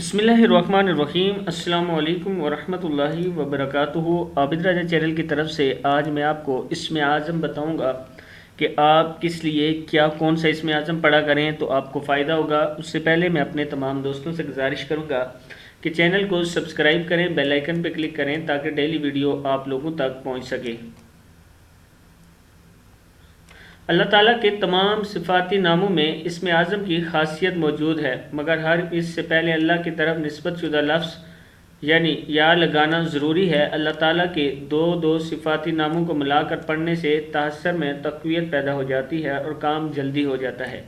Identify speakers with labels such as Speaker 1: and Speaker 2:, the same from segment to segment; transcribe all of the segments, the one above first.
Speaker 1: بسم اللہ الرحمن الرحیم۔ السلام علیکم ورحمۃ اللہ وبرکاتہ۔ عابد راجہ چینل کی طرف سے آج میں آپ کو اسم اعظم بتاؤں گا کہ آپ کس لیے کون سا اسم اعظم پڑھا کریں تو آپ کو فائدہ ہوگا۔ اس سے پہلے میں اپنے تمام دوستوں سے گزارش کروں گا کہ چینل کو سبسکرائب کریں، بیل آئیکن پہ کلک کریں تاکہ ڈیلی ویڈیو آپ لوگوں تک پہنچ سکے۔ اللہ تعالیٰ کے تمام صفاتی ناموں میں اسم اعظم کی خاصیت موجود ہے، مگر ہر اس سے پہلے اللہ کی طرف نسبت شدہ لفظ یعنی یا لگانا ضروری ہے۔ اللہ تعالیٰ کے دو صفاتی ناموں کو ملا کر پڑھنے سے تحسر میں تقویت پیدا ہو جاتی ہے اور کام جلدی ہو جاتا ہے۔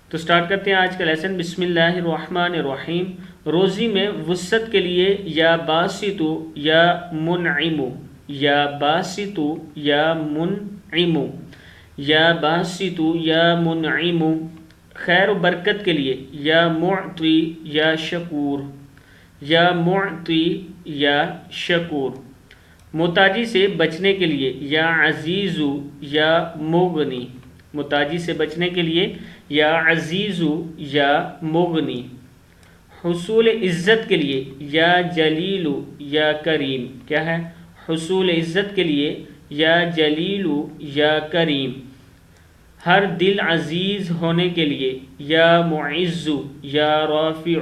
Speaker 1: تو سٹارٹ کرتے ہیں آج کا لیسن۔ بسم اللہ الرحمن الرحیم۔ روزی میں وسعت کے لیے یا باسطو یا منعمو، یا باسطو یا منعمو، یا باسطو یا منعم، خیر و برکت کے لیے یا معطی یا شکور، یا معطی یا شکور، محتاجی سے بچنے کے لیے یا عزیز یا مغنی، محتاجی سے بچنے کے لیے یا عزیز یا مغنی، حصول عزت کے لیے یا جلیل یا کریم، کیا ہے؟ حصول عزت کے لیے یا جلیل یا کریم، ہر دل عزیز ہونے کے لیے یا معز یا رافع،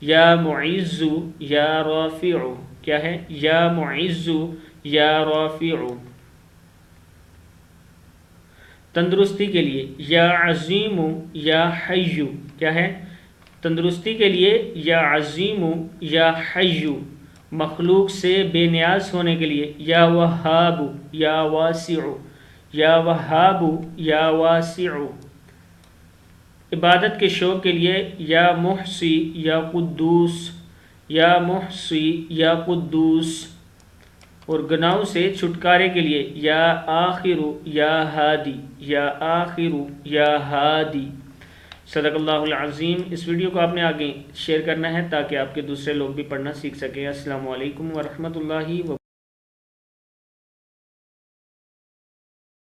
Speaker 1: یا معز یا رافع، کیا ہے؟ یا معز یا رافع، تندرستی کے لیے یا عظیم یا حی، کیا ہے؟ تندرستی کے لیے یا عظیم یا حی، مخلوق سے بے نیاز ہونے کے لیے یا وہاب یا واسع، یا وہاب یا واسع، عبادت کے شوق کے لیے یا محصی یا قدوس، یا محصی یا قدوس، اور گناہوں سے چھٹکارے کے لیے یا آخر یا ہادی، یا آخر یا ہادی۔ صدق اللہ العظیم۔ اس ویڈیو کو آپ نے آگے شیئر کرنا ہے تاکہ آپ کے دوسرے لوگ بھی پڑھنا سیکھ سکیں۔ السلام علیکم ورحمۃ اللہ وبرکاتہ۔